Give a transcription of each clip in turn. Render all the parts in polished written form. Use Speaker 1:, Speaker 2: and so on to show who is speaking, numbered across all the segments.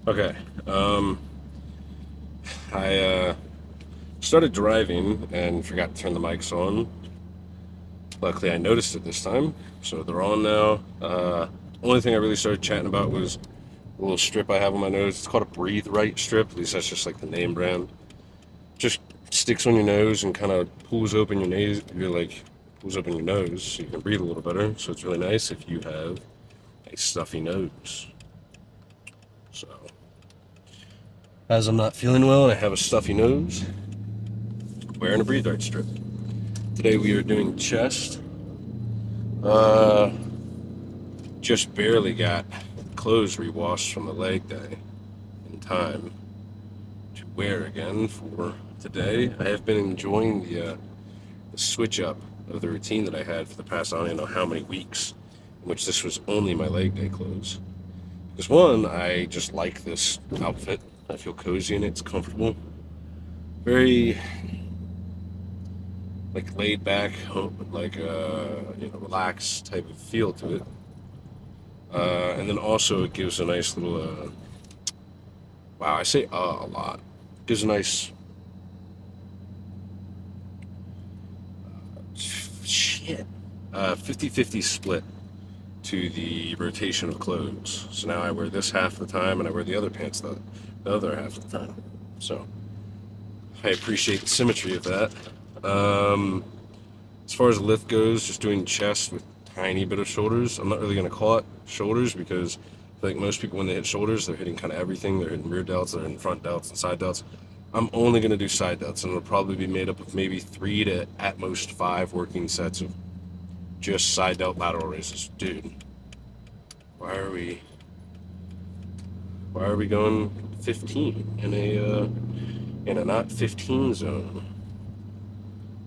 Speaker 1: Okay. Um, I started driving and forgot to turn the mics on. Luckily, I noticed it this time, so they're on now. Only thing I really started chatting about was a little strip I have on my nose. It's called a Breathe Right strip. At least that's just like the name brand. Just sticks on your nose and kind of pulls open your nose. You're like pulls open your nose so you can breathe a little better. So it's really nice if you have a stuffy nose. So, as I'm not feeling well and I have a stuffy nose, wearing a Breathe Right strip. Today we are doing chest. Uh, just barely got clothes rewashed from the leg day in time to wear again for today. I have been enjoying the switch up of the routine that I had for the past I don't even know how many weeks, in which this was only my leg day clothes. Because one, I just like this outfit. I feel cozy in it. It's comfortable. Very like laid back, like relaxed type of feel to it. And then also it gives a nice little wow, I say a lot. Gives a nice shit 50-50 split to the rotation of clothes. So now I wear this half the time and I wear the other pants the other half of the time. So I appreciate the symmetry of that. Um, as far as lift goes, just doing chest with tiny bit of shoulders. I'm not really going to call it shoulders because I think most people when they hit shoulders, they're hitting kind of everything. They're hitting rear delts, they're hitting front delts and side delts. I'm only going to do side delts, and it'll probably be made up of maybe 3 to at most 5 working sets of just side delt lateral raises. Dude, why are we going 15 in a not 15 zone?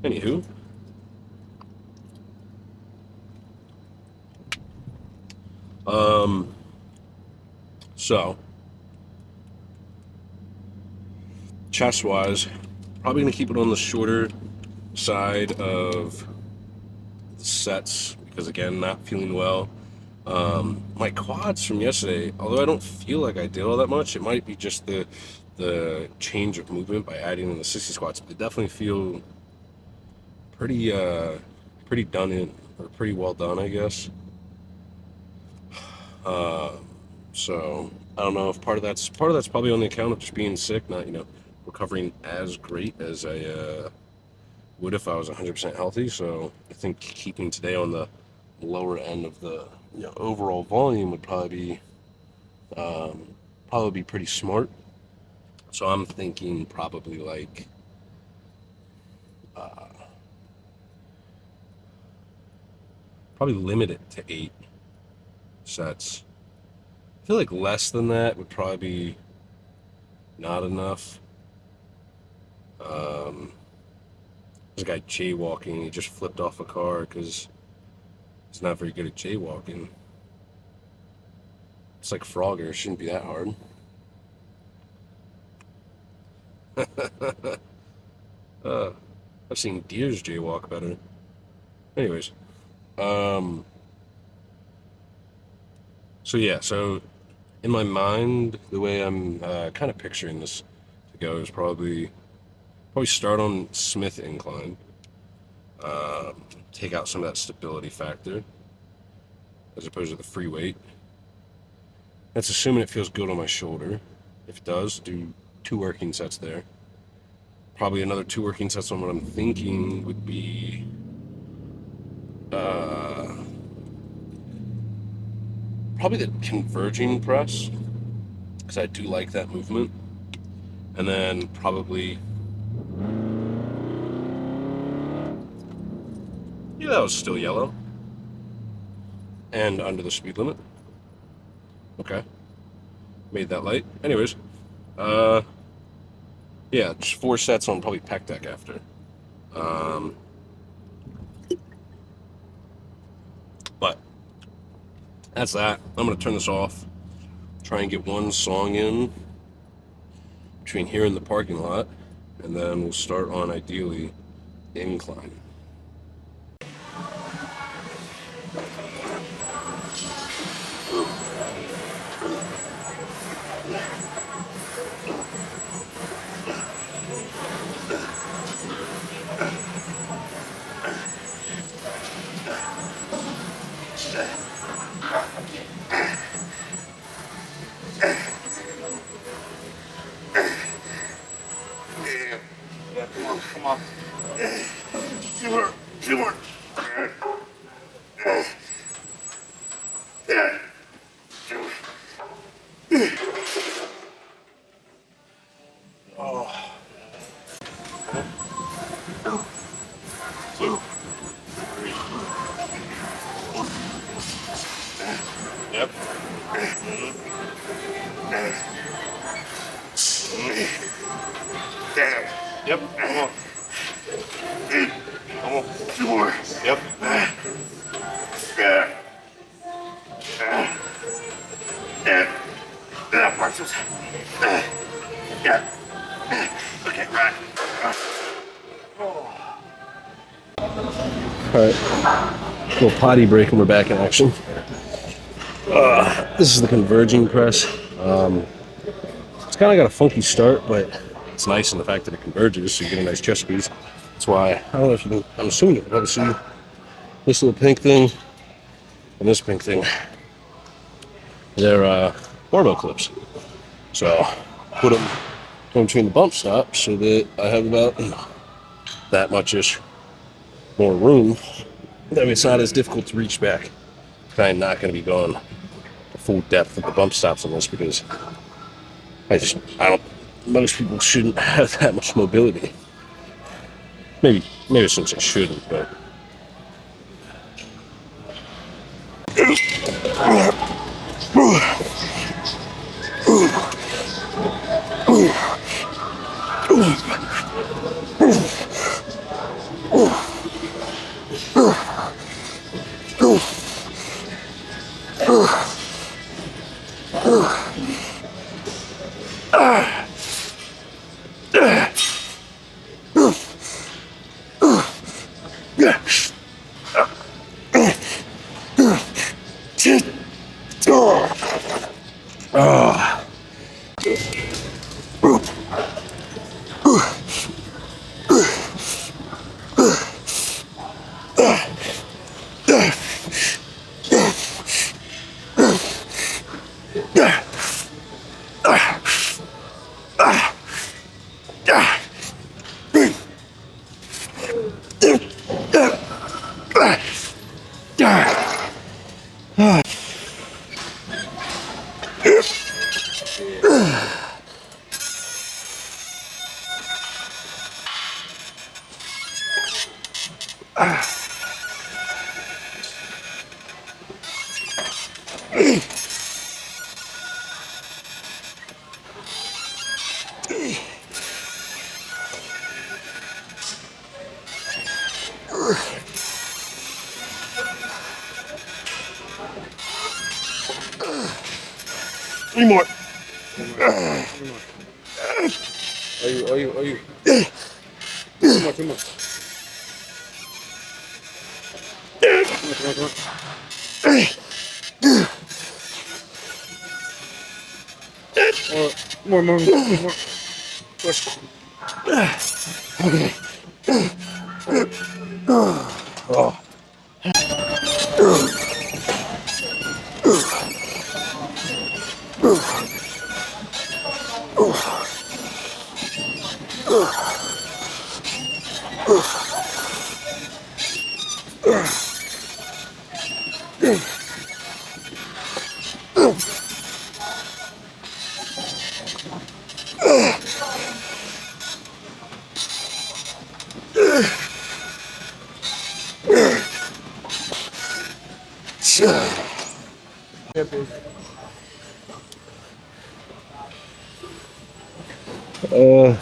Speaker 1: Anywho, um, so chest wise, probably gonna keep it on the shorter side of the sets because again, not feeling well. My quads from yesterday, although I don't feel like I did all that much, it might be just the change of movement by adding in the 60 squats. But they definitely feel pretty pretty done in or pretty well done, I guess. Uh, so I don't know if part of that's probably on the account of just being sick, not recovering as great as I would if I was 100% healthy. So I think keeping today on the lower end of the overall volume would probably be pretty smart. So I'm thinking probably like uh, probably limit it to 8 sets. I feel like less than that would probably be not enough. There's a guy jaywalking. He just flipped off a car because he's not very good at jaywalking. It's like Frogger. It shouldn't be that hard. uh, I've seen deers jaywalk better. Anyways, um, so yeah, so in my mind, the way I'm kind of picturing this to go is probably start on Smith incline, take out some of that stability factor as opposed to the free weight. That's assuming it feels good on my shoulder. If it does, do 2 working sets there. Probably another 2 working sets on what I'm thinking would be uh, probably the converging press because I do like that movement. And then probably, yeah, that was still yellow and under the speed limit. Okay, made that light. Anyways, uh, yeah, just 4 sets on probably pec deck after. Um, but that's that. I'm gonna turn this off. Try and get one song in between here and the parking lot, and then we'll start on ideally incline. Two more. Yep. Yep. Come on. Come on. Two more. Yep. Marshals. Yeah. Okay, right. Alright. Little potty break and we're back in action. This is the converging press. It's kind of got a funky start, but it's nice in the fact that it converges, so you get a nice chest squeeze. That's why, I don't know if you can, I'm assuming you can probably see this little pink thing and this pink thing. They're barbell clips. So put them in between the bump stops so that I have about that much-ish more room. That way it's not as difficult to reach back. I'm not going to be going the full depth of the bump stops on this because most people shouldn't have that much mobility. Maybe since I shouldn't, but. Three more. Are you? Two more. Come on. More. Push. Okay. Oh.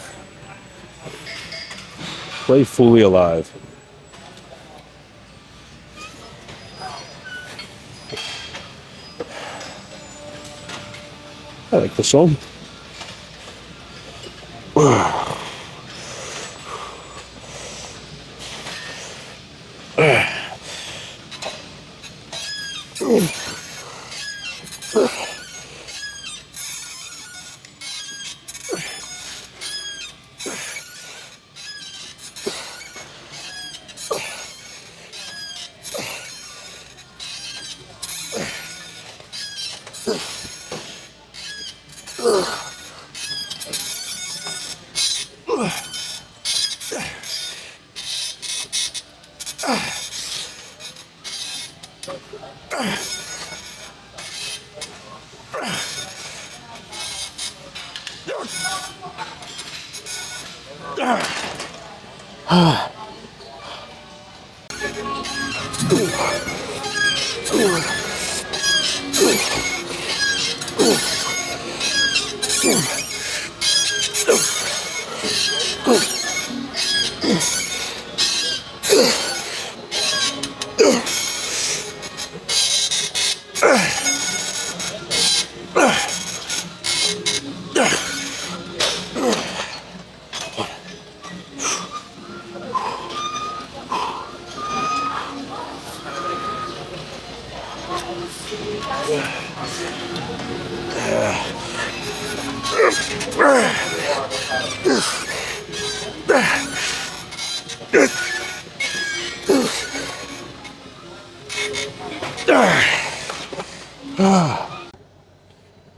Speaker 1: Play Fully Alive. I like the song.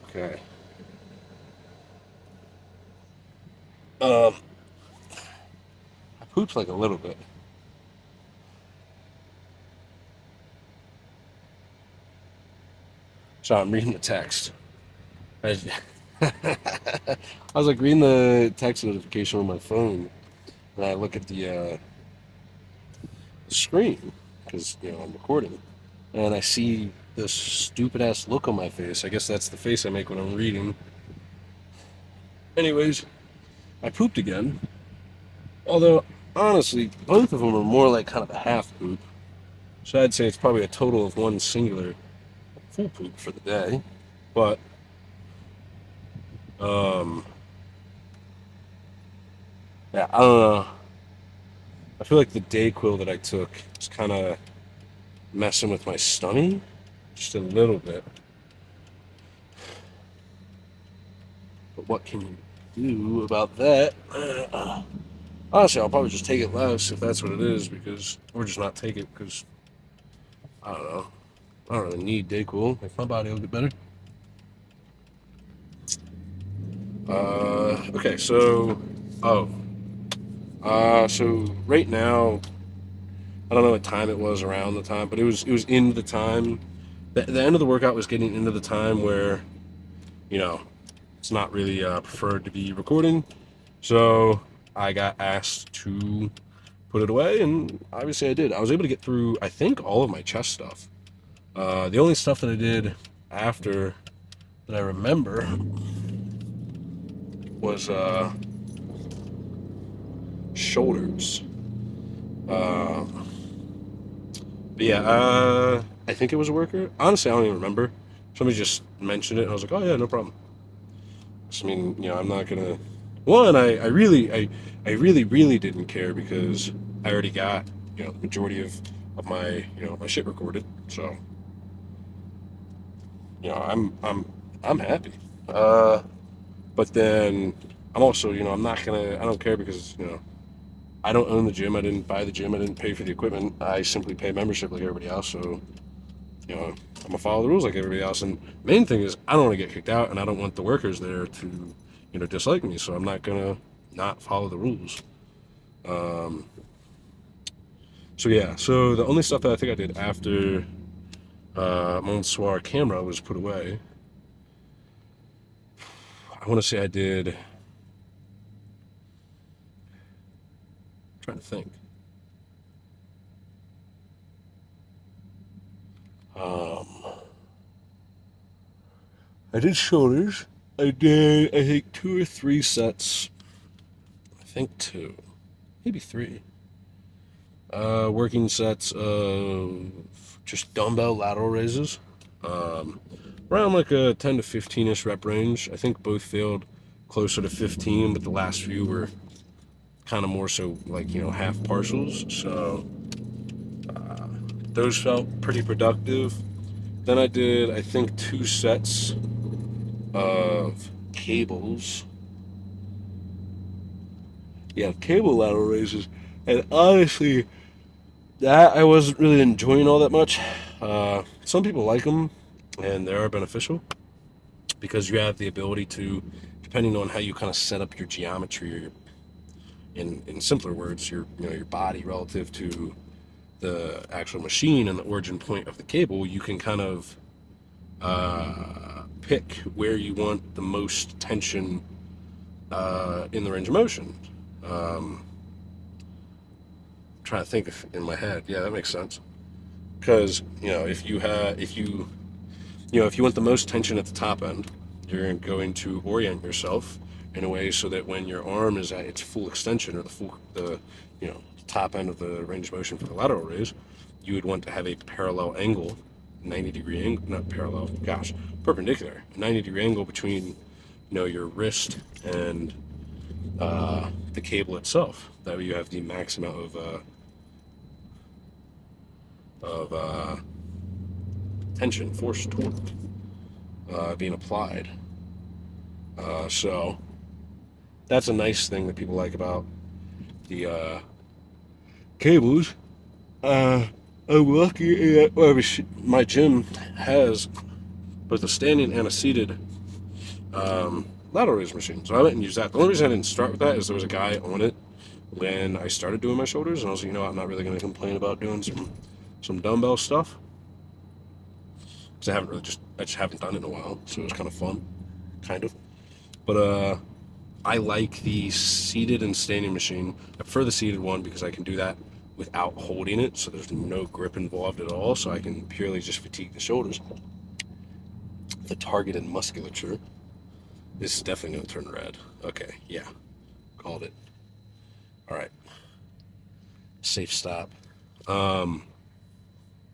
Speaker 1: Okay. I pooped like a little bit. So I'm reading the text. I, I was like reading the text notification on my phone, and I look at the screen because I'm recording, and I see this stupid ass look on my face. I guess that's the face I make when I'm reading. Anyways, I pooped again. Although honestly, both of them are more like kind of a half poop. So I'd say it's probably a total of one singular full poop for the day. But um, yeah, I don't know. I feel like the Dayquil that I took is kind of messing with my stomach just a little bit. But what can you do about that? Honestly, I'll probably just take it less if that's what it is, because or just not take it because I don't know. I don't really need Dayquil. Like my body will get better. Okay, so so right now I don't know what time it was around the time, but it was in the time. The end of the workout was getting into the time where you know it's not really preferred to be recording. So I got asked to put it away, and obviously I did. I was able to get through, I think, all of my chess stuff. The only stuff that I did after that I remember was shoulders. Uh, but yeah, I think it was a worker. Honestly, I don't even remember. Somebody just mentioned it, and I was like, oh yeah, no problem. I mean, I'm not gonna. One, I really, really didn't care because I already got, the majority of my, my shit recorded. So, I'm happy. But then I'm also, I'm not gonna. I don't care because, I don't own the gym. I didn't buy the gym. I didn't pay for the equipment. I simply pay membership like everybody else. So, I'm gonna follow the rules like everybody else. And main thing is, I don't want to get kicked out, and I don't want the workers there to, dislike me. So I'm not gonna not follow the rules. Um, so yeah. So the only stuff that I think I did after Monsoir camera was put away. I want to say I did. I'm trying to think. Um, I did shoulders. I did, I think, 2 or 3 sets. I think 2, maybe 3. Working sets of just dumbbell lateral raises. Um, Around like a 10 to 15-ish rep range. I think both failed closer to 15, but the last few were kind of more so like, half partials. So those felt pretty productive. Then I did, I think, 2 sets of cables. Yeah, cable lateral raises. And honestly, that I wasn't really enjoying all that much. Some people like them, and they are beneficial because you have the ability to, depending on how you kind of set up your geometry, or in simpler words, your body relative to the actual machine and the origin point of the cable, you can kind of pick where you want the most tension in the range of motion. Um, trying to think in my head. Yeah, that makes sense. Because if you want the most tension at the top end, you're going to orient yourself in a way so that when your arm is at its full extension, or the top end of the range of motion for the lateral raise, you would want to have a parallel angle, 90-degree angle, not parallel, gosh, perpendicular, a 90-degree angle between your wrist and the cable itself. That way you have the max amount of tension, force, torque being applied. So that's a nice thing that people like about the cables. I'm lucky that my gym has both a standing and a seated lateral raise machine. So I went and used that. The only reason I didn't start with that is there was a guy on it when I started doing my shoulders, and I was like, I'm not really going to complain about doing some dumbbell stuff, because I just haven't done it in a while, so it was kind of fun, kind of. But I like the seated and standing machine. I prefer the seated one because I can do that without holding it, so there's no grip involved at all, so I can purely just fatigue the shoulders. The targeted musculature. This is definitely going to turn red. Okay, yeah, called it. All right, safe stop.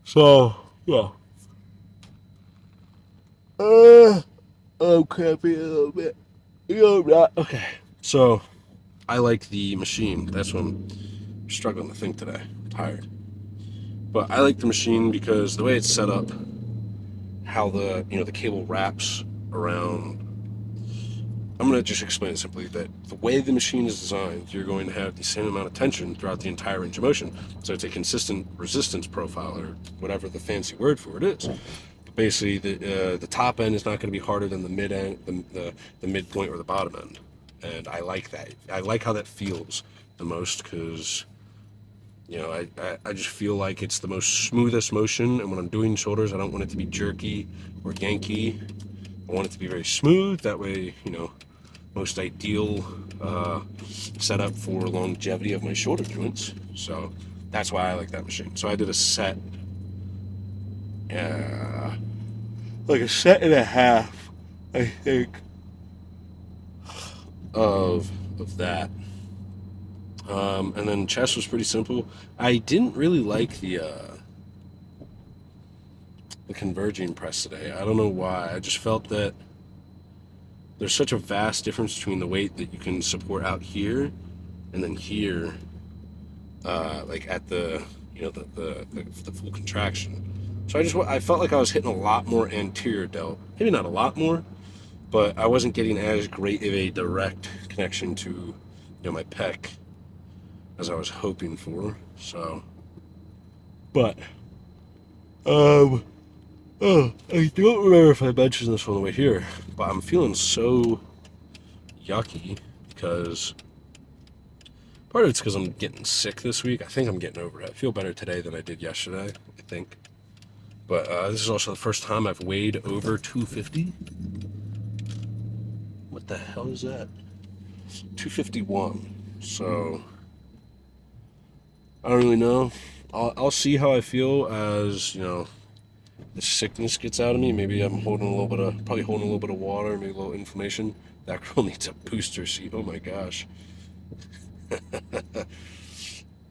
Speaker 1: So yeah. I'm crappy a little bit. Okay. So I like the machine. That's what I'm struggling to think today. I'm tired. But I like the machine because the way it's set up, how the cable wraps around. I'm going to just explain it simply that the way the machine is designed, you're going to have the same amount of tension throughout the entire range of motion. So it's a consistent resistance profile, or whatever the fancy word for it is. But basically, the top end is not going to be harder than the mid end, the midpoint or the bottom end. And I like that. I like how that feels the most because I just feel like it's the most smoothest motion. And when I'm doing shoulders, I don't want it to be jerky or yanky. I want it to be very smooth. That way, most ideal setup for longevity of my shoulder joints. So that's why I like that machine. So I did a set, like a set and a half, I think, of that. And then chest was pretty simple. I didn't really like the converging press today. I don't know why. I just felt that there's such a vast difference between the weight that you can support out here and then here, like at the full contraction. So I felt like I was hitting a lot more anterior delt. Maybe not a lot more, but I wasn't getting as great of a direct connection to my pec as I was hoping for. So, but I don't remember if I mentioned this on the way here, but I'm feeling so yucky because part of it's because I'm getting sick this week. I think I'm getting over it. I feel better today than I did yesterday, I think. But this is also the first time I've weighed over 250. What the hell is that? 251. So I don't really know. I'll see how I feel as the sickness gets out of me. Maybe I'm probably holding a little bit of water, maybe a little inflammation. That girl needs a booster seat. Oh my gosh.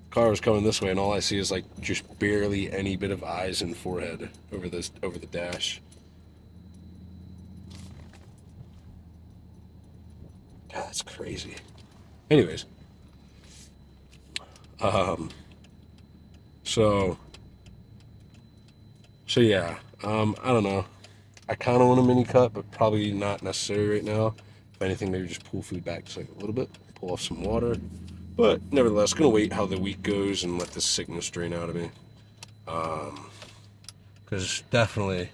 Speaker 1: Car was coming this way, and all I see is like just barely any bit of eyes and forehead over the dash. God, that's crazy. Anyways, so yeah, I don't know. I kind of want a mini cut, but probably not necessary right now. If anything, maybe just pull food back just like a little bit, pull off some water. But nevertheless, gonna wait how the week goes and let this sickness drain out of me. Because definitely,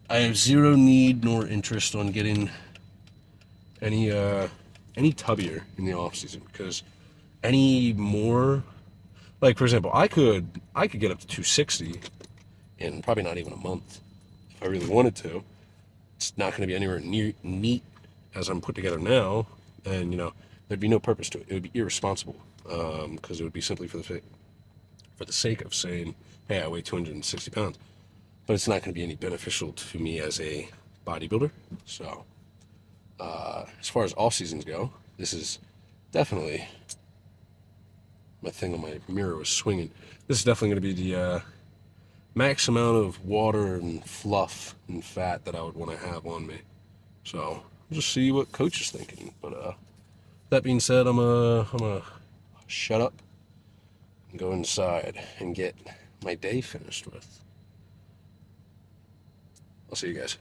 Speaker 1: I have zero need nor interest on getting any tubbier in the off season. Because any more, like for example, I could get up to 260 in probably not even a month if I really wanted to. It's not going to be anywhere near neat as I'm put together now, and there'd be no purpose to it. It would be irresponsible, because it would be simply for the sake of saying, hey, I weigh 260 pounds, but it's not going to be any beneficial to me as a bodybuilder. So as far as off seasons go, this is definitely, my thing on my mirror was swinging. This is definitely going to be the max amount of water and fluff and fat that I would want to have on me. So we'll just see what coach is thinking. But that being said, I'm gonna shut up and go inside and get my day finished with. I'll see you guys.